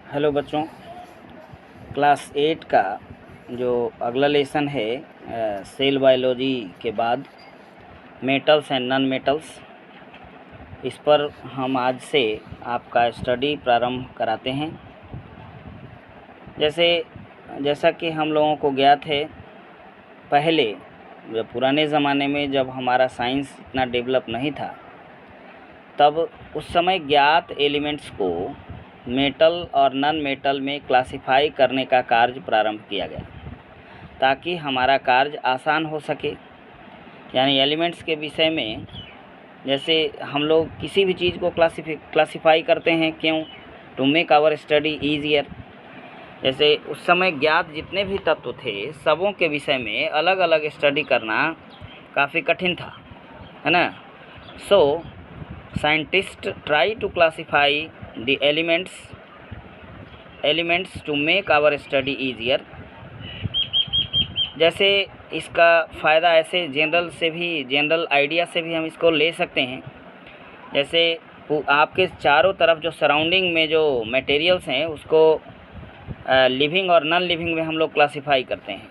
Hello बच्चों, class 8 का जो अगला लेसन है सेल बायोलॉजी के बाद मेटल्स एंड नॉन मेटल्स, इस पर हम आज से आपका स्टडी प्रारंभ कराते हैं। जैसा कि हम लोगों को ज्ञात है, पहले जब पुराने ज़माने में जब हमारा साइंस इतना डेवलप नहीं था, तब उस समय ज्ञात एलिमेंट्स को मेटल और नॉन मेटल में क्लासिफाई करने का कार्य प्रारंभ किया गया ताकि हमारा कार्य आसान हो सके। यानी एलिमेंट्स के विषय में जैसे हम लोग किसी भी चीज़ को क्लासिफाई करते हैं, क्यों? To make our study easier. जैसे उस समय ज्ञात जितने भी तत्व थे, सबों के विषय में अलग अलग स्टडी करना काफ़ी कठिन था, है ना। सो scientist try to classify the elements to make our study easier। जैसे इसका फ़ायदा ऐसे जनरल आइडिया से भी हम इसको ले सकते हैं। जैसे आपके चारों तरफ जो सराउंडिंग में जो मटेरियल्स हैं, उसको लिविंग और नॉन लिविंग में हम लोग क्लासिफाई करते हैं।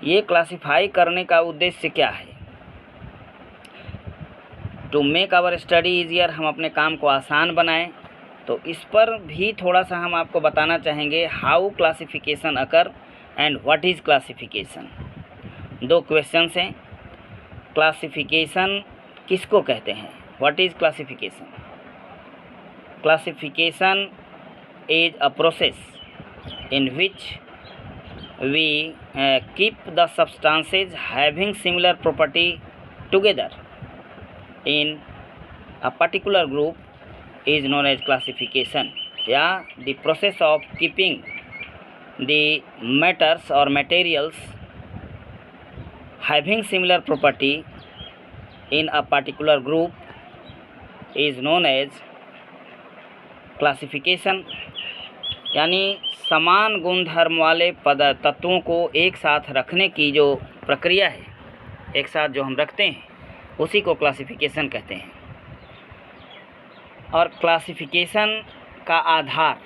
ये क्लासिफाई करने का उद्देश्य क्या है? To make our study easier, हम अपने काम को आसान बनाएं। तो इस पर भी थोड़ा सा हम आपको बताना चाहेंगे, how classification occur and what is classification. दो क्वेश्चंस हैं। क्लासिफिकेशन किसको कहते हैं? What is classification? Classification is a process in which we keep the substances having similar property together in a particular group is known as classification। या the process of keeping the matters or materials having similar property in a particular group is known as classification। यानी समान गुणधर्म वाले तत्वों को एक साथ रखने की जो प्रक्रिया है, एक साथ जो हम रखते हैं, उसी को क्लासिफिकेशन कहते हैं। और क्लासिफिकेशन का आधार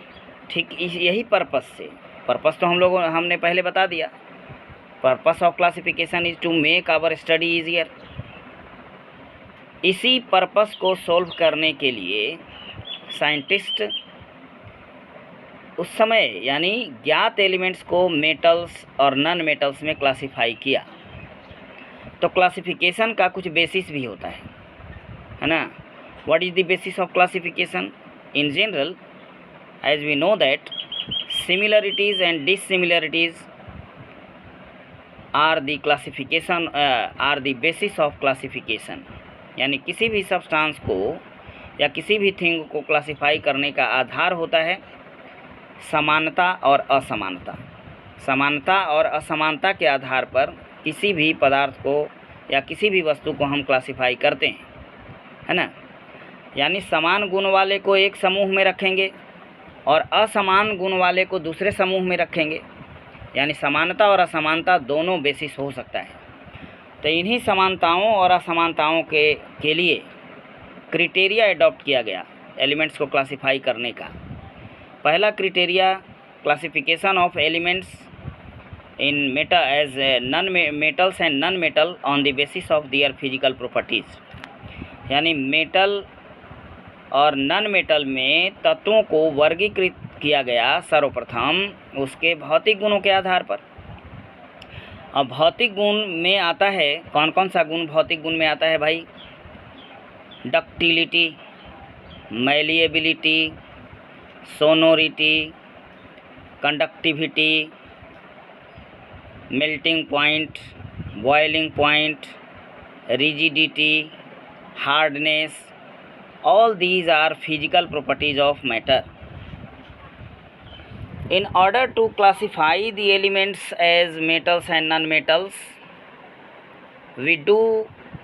ठीक यही पर्पस तो हमने पहले बता दिया। Purpose of classification is to make our study easier. इसी पर्पस को सोल्व करने के लिए साइंटिस्ट उस समय यानी ज्ञात एलिमेंट्स को मेटल्स और नॉन मेटल्स में क्लासिफाई किया। तो क्लासिफिकेशन का कुछ बेसिस भी होता है ना। What is the basis of classification? In general, as we know that similarities and dissimilarities are the basis of classification. यानी किसी भी सब्सटेंस को या किसी भी थिंग को क्लासिफाई करने का आधार होता है समानता और असमानता। समानता और असमानता के आधार पर किसी भी पदार्थ को या किसी भी वस्तु को हम क्लासिफाई करते हैं, है ना। यानी समान गुण वाले को एक समूह में रखेंगे और असमान गुण वाले को दूसरे समूह में रखेंगे। यानी समानता और असमानता दोनों बेसिस हो सकता है। तो इन्हीं समानताओं और असमानताओं के लिए क्राइटेरिया अडॉप्ट किया गया एलिमेंट्स को क्लासिफाई करने का। पहला criteria, classification of elements in metals and non-metal on the basis of their physical properties। यानी मेटल और नॉन मेटल में तत्वों को वर्गीकृत किया गया सर्वप्रथम उसके भौतिक गुणों के आधार पर। अब भौतिक गुण में आता है, कौन कौन सा गुण भौतिक गुण में आता है भाई? Ductility, malleability, sonority, conductivity, melting point, boiling point, rigidity, hardness, all these are physical properties of matter। In order to classify the elements as metals and non-metals, we do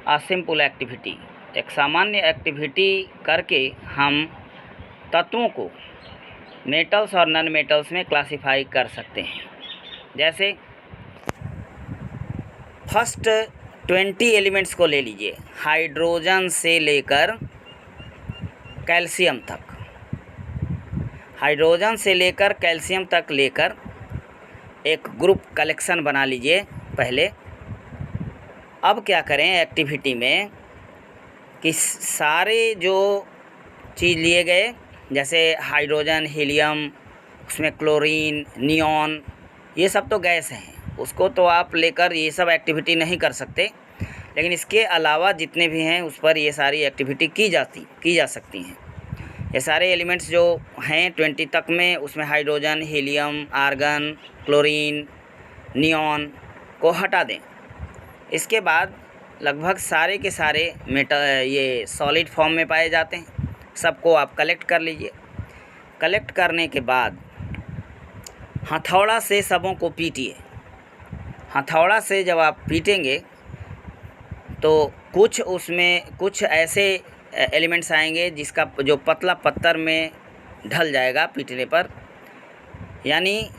a simple activity। एक सामान्य activity करके हम तत्वों को metals और non metals में classify कर सकते हैं। जैसे फर्स्ट 20 एलिमेंट्स को ले लीजिए, हाइड्रोजन से लेकर कैल्शियम तक। हाइड्रोजन से लेकर कैल्शियम तक लेकर एक ग्रुप कलेक्शन बना लीजिए पहले। अब क्या करें एक्टिविटी में कि सारे जो चीज़ लिए गए, जैसे हाइड्रोजन, हीलियम, उसमें क्लोरीन, नियॉन, ये सब तो गैस हैं, उसको तो आप लेकर ये सब एक्टिविटी नहीं कर सकते, लेकिन इसके अलावा जितने भी हैं उस पर ये सारी एक्टिविटी की जा सकती हैं। ये सारे एलिमेंट्स जो हैं 20 तक में, उसमें hydrogen, helium, argon, chlorine, neon को हटा दें। इसके बाद लगभग सारे के सारे ये सॉलिड फॉर्म में पाए जाते हैं। सबको आप कलेक्ट कर लीजिए। कलेक्ट करने के बाद हथौड़ा से सबों को पीटिए। हथौड़ा से जब आप पीटेंगे तो कुछ ऐसे एलिमेंट्स आएंगे जिसका जो पतला पत्थर में ढल जाएगा पीटने पर। यानी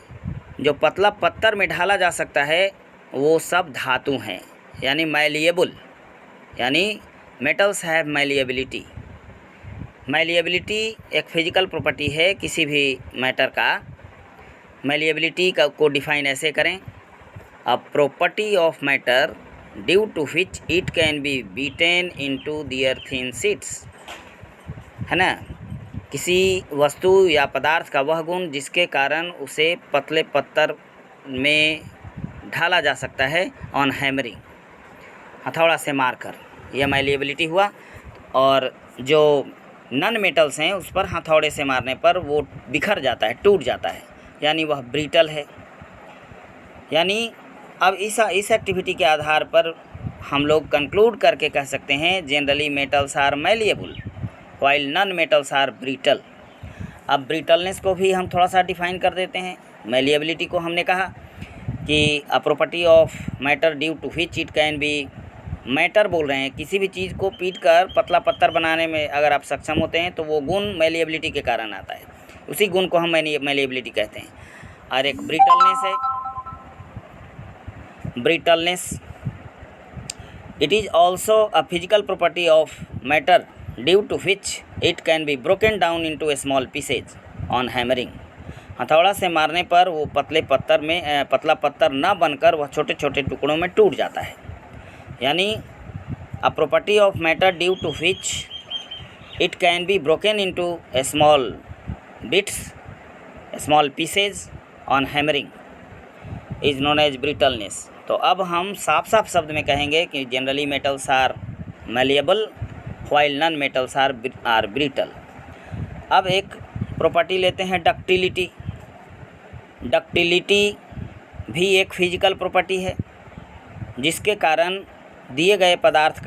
जो पतला पत्थर में ढाला जा सकता है वो सब धातु हैं, यानी मैलिएबल, यानी मेटल्स हैव मैलिएबिलिटी। मैलिएबिलिटी एक फिजिकल प्रॉपर्टी है किसी भी मैटर का। मैलिएबिलिटी को डिफाइन ऐसे करें, a property of matter due to which it can be beaten into their thin sheets, है ना। किसी वस्तु या पदार्थ का वह गुण जिसके कारण उसे पतले पत्थर में ढाला जा सकता है ऑन हैमरिंग, हथौड़ा से मारकर, यह मैलिएबिलिटी हुआ। और जो नॉन मेटल्स हैं उस पर हथौड़े से मारने पर वो बिखर जाता है, टूट जाता है, यानी वह ब्रिटल है। यानी अब इस एक्टिविटी के आधार पर हम लोग कंक्लूड करके कह सकते हैं generally metals are malleable while non metals are brittle. अब ब्रिटलनेस को भी हम थोड़ा सा डिफाइन कर देते हैं। मैलिएबिलिटी को हमने कहा कि a property of matter due to which it can be, matter बोल रहे हैं, किसी भी चीज़ को पीट कर पतला पत्थर बनाने में अगर आप सक्षम होते हैं तो वो गुण मैलिएबिलिटी के कारण आता है, उसी गुण को हम मैलिएबिलिटी कहते हैं। और एक ब्रिटलनेस है, brittleness it is also a physical property of matter due to which it can be broken down into small pieces on hammering. हथौड़ा से मारने पर वो पतला पत्थर ना बनकर वह छोटे छोटे टुकड़ों में टूट जाता है। यानी a property of matter due to which it can be broken into small bits, small pieces on hammering is known as brittleness. तो अब हम साफ साफ शब्द में कहेंगे कि generally metals are malleable while non metals are brittle. अब एक प्रॉपर्टी लेते हैं डक्टिलिटी। डक्टिलिटी भी एक फिजिकल प्रॉपर्टी है जिसके कारण दिए गए पदार्थ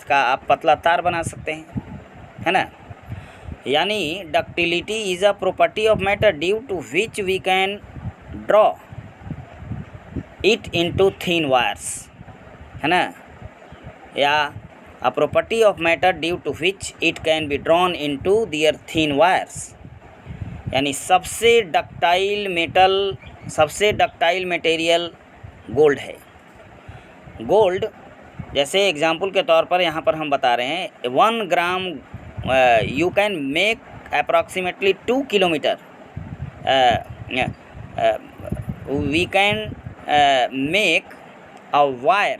का आप पतला तार बना सकते हैं, है ना। यानी ductility is a property of matter due to which we can draw it into thin wires, है ना, या a property of matter due to which it can be drawn into their thin wires. यानी सबसे ductile material gold है। Gold जैसे example के तौर पर यहाँ पर हम बता रहे हैं 1 gram you can make approximately 2 kilometre, we can make a wire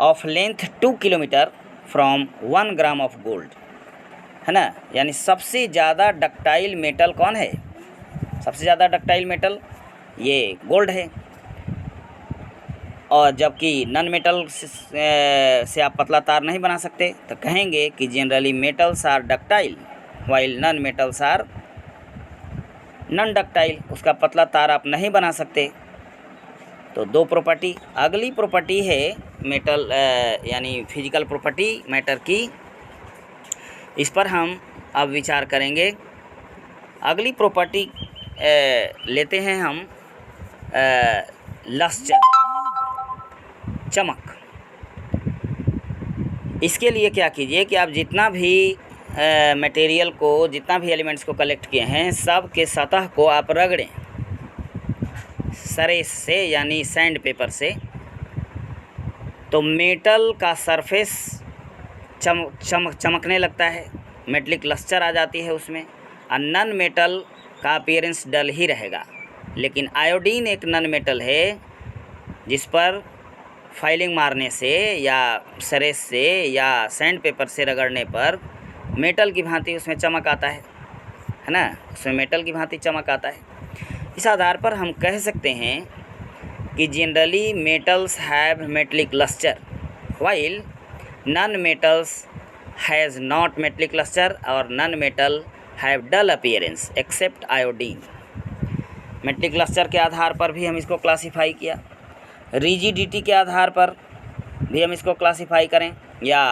of length 2 kilometre from 1 gram of gold, है ना। यानी सबसे ज़्यादा डक्टाइल मेटल कौन है? सबसे ज़्यादा डक्टाइल मेटल ये गोल्ड है। और जबकि नॉन मेटल से आप पतला तार नहीं बना सकते, तो कहेंगे कि generally metals are ductile while non metals are non ductile, उसका पतला तार आप नहीं बना सकते। तो 2 प्रॉपर्टी। अगली प्रॉपर्टी है मेटल यानी फिजिकल प्रॉपर्टी मैटर की, इस पर हम अब विचार करेंगे। अगली प्रॉपर्टी लेते हैं हम लस्टर, चमक। इसके लिए क्या कीजिए कि आप जितना भी मटेरियल को, जितना भी एलिमेंट्स को कलेक्ट किए हैं, सब के सतह को आप रगड़ें सरेस से, यानी सैंड पेपर से। तो मेटल का सरफेस चमकने लगता है, मेटलिक लस्टर आ जाती है उसमें, और नन मेटल का अपीयरेंस डल ही रहेगा। लेकिन आयोडीन एक नन मेटल है जिस पर फाइलिंग मारने से या सरेस से या सैंड पेपर से रगड़ने पर मेटल की भांति उसमें चमक आता है ना, उसमें मेटल की भांति चमक आता है। इस आधार पर हम कह सकते हैं कि generally metals have metallic lustre while non-metals has not metallic luster और non-metal have dull appearance except iodine। Metallic lustre के आधार पर भी हम इसको क्लासीफाई किया, रिजिडिटी के आधार पर भी हम इसको क्लासीफाई करें, या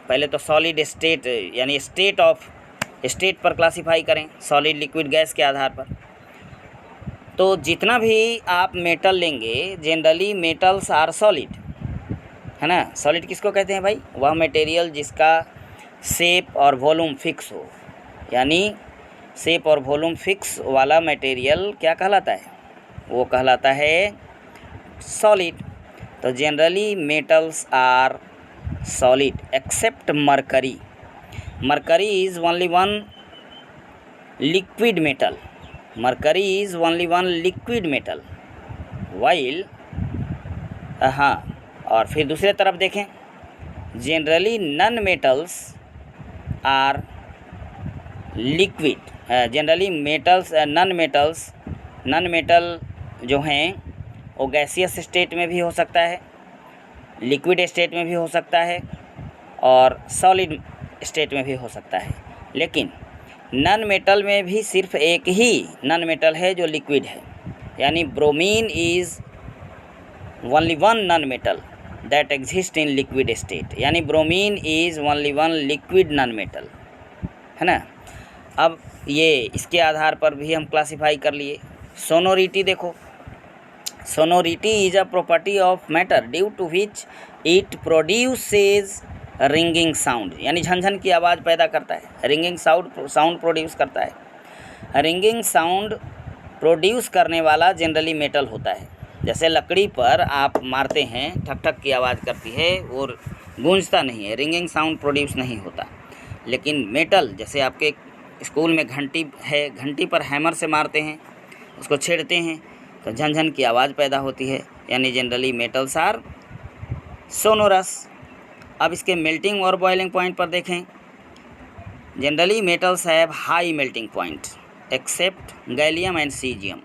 पहले तो सॉलिड स्टेट यानी स्टेट पर क्लासीफाई करें, सॉलिड लिक्विड गैस के आधार पर। तो जितना भी आप मेटल लेंगे जनरली मेटल्स आर सॉलिड, है ना। सॉलिड किसको कहते हैं भाई? वह मटेरियल जिसका शेप और वॉल्यूम फिक्स हो, यानी शेप और वॉल्यूम फिक्स वाला मटेरियल क्या कहलाता है? वो कहलाता है सॉलिड। तो generally metals are solid except mercury. Mercury is only one liquid metal, mercury is only one liquid metal while हाँ। और फिर दूसरे तरफ देखें, generally non metals are liquid, generally metals non metal जो हैं वो गैसियस स्टेट में भी हो सकता है, लिक्विड स्टेट में भी हो सकता है और सॉलिड स्टेट में भी हो सकता है। लेकिन नन मेटल में भी सिर्फ एक ही नन मेटल है जो लिक्विड है, यानी bromine is only one non metal that exist in liquid state, यानी bromine is only one liquid non metal, है ना। अब ये इसके आधार पर भी हम क्लासीफाई कर लिए। सोनोरिटी देखो, sonority is a property of matter due to which it produces ringing sound, यानी झनझन की आवाज़ पैदा करता है, रिंगिंग साउंड प्रोड्यूस करता है। रिंगिंग साउंड प्रोड्यूस करने वाला जनरली मेटल होता है। जैसे लकड़ी पर आप मारते हैं, ठक ठक की आवाज़ करती है और गूंजता नहीं है, रिंगिंग साउंड प्रोड्यूस नहीं होता। लेकिन मेटल, जैसे आपके स्कूल में घंटी है, घंटी पर हैमर से मारते हैं, उसको छेड़ते हैं तो झनझन की आवाज़ पैदा होती है, यानी जनरली मेटल्स आर सोनोरस। अब इसके मेल्टिंग और बॉइलिंग पॉइंट पर देखें, generally metals have high melting point except gallium and caesium.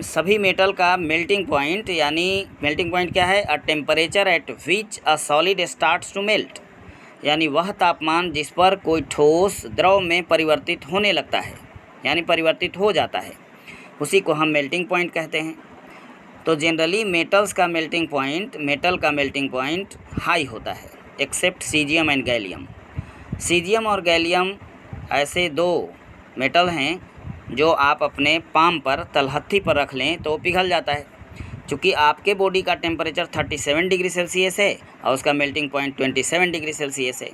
सभी मेटल का मेल्टिंग पॉइंट, यानी मेल्टिंग पॉइंट क्या है? A temperature at which a solid starts to melt, यानी वह तापमान जिस पर कोई ठोस द्रव में परिवर्तित होने लगता है, यानी परिवर्तित हो जाता है, उसी को हम मेल्टिंग पॉइंट कहते हैं। तो जनरली मेटल का मेल्टिंग पॉइंट हाई होता है एक्सेप्ट सीजियम एंड गैलियम। सीजियम और गैलियम ऐसे दो मेटल हैं जो आप अपने पाम पर, तलहत्थी पर रख लें तो पिघल जाता है। चूँकि आपके बॉडी का टेम्परेचर 37 डिग्री सेल्सियस है और उसका मेल्टिंग पॉइंट 27 डिग्री सेल्सियस है।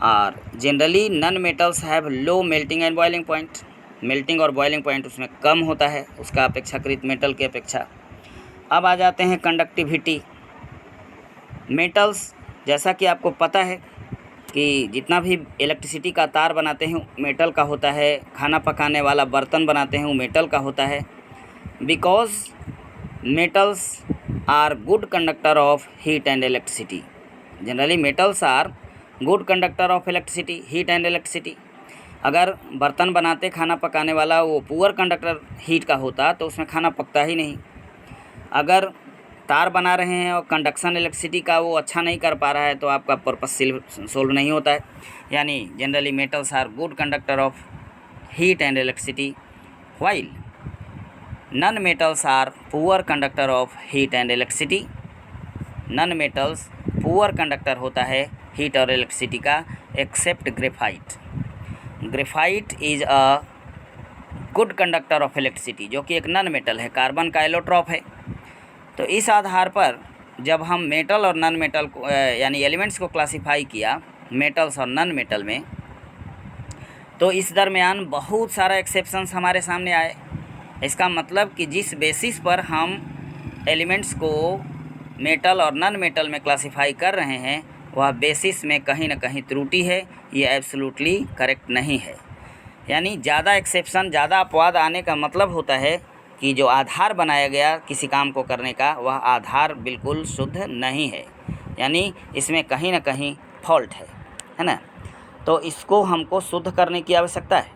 और generally non metals have low melting and boiling point, melting और बॉइलिंग पॉइंट उसमें कम होता है उसका अपेक्षाकृत मेटल की अपेक्षा। अब आ जाते हैं कंडक्टिविटी। मेटल्स, जैसा कि आपको पता है कि जितना भी इलेक्ट्रिसिटी का तार बनाते हैं मेटल का होता है, खाना पकाने वाला बर्तन बनाते हैं वो मेटल का होता है। Because metals are good conductor of heat and electricity, generally metals are good conductor of electricity, heat and electricity. अगर बर्तन बनाते खाना पकाने वाला वो पुअर कंडक्टर हीट का होता तो उसमें खाना पकता ही नहीं। अगर तार बना रहे हैं और कंडक्शन इलेक्ट्रिसिटी का वो अच्छा नहीं कर पा रहा है तो आपका पर्पस सोल्व नहीं होता है। यानी generally metals are good conductor of heat and electricity while non metals are poor conductor of heat and electricity. Non metals poor conductor होता है हीट और इलेक्ट्रिसिटी का except graphite. Graphite is a good conductor of electricity, जो कि एक non metal है, carbon का allotrope है। तो इस आधार पर जब हम मेटल और नन मेटल को यानी एलिमेंट्स को क्लासिफाई किया मेटल्स और नन मेटल में, तो इस दरमियान बहुत सारा एक्सेप्शंस हमारे सामने आए। इसका मतलब कि जिस बेसिस पर हम एलिमेंट्स को मेटल और नन मेटल में क्लासिफाई कर रहे हैं वह बेसिस में कहीं ना कहीं त्रुटि है, ये एब्सोल्युटली करेक्ट नहीं है। यानी ज़्यादा एक्सेप्शन, ज़्यादा अपवाद आने का मतलब होता है कि जो आधार बनाया गया किसी काम को करने का, वह आधार बिल्कुल शुद्ध नहीं है, यानी इसमें कहीं ना कहीं फॉल्ट है ना। तो इसको हमको शुद्ध करने की आवश्यकता है।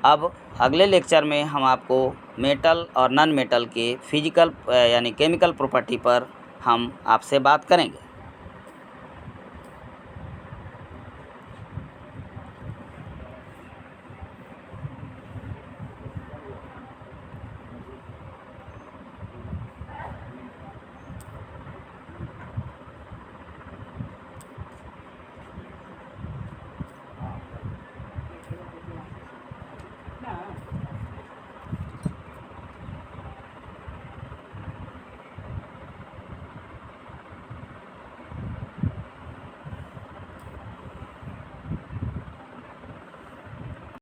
अब अगले लेक्चर में हम आपको मेटल और नॉन मेटल के फिजिकल यानी केमिकल प्रॉपर्टी पर हम आपसे बात करेंगे।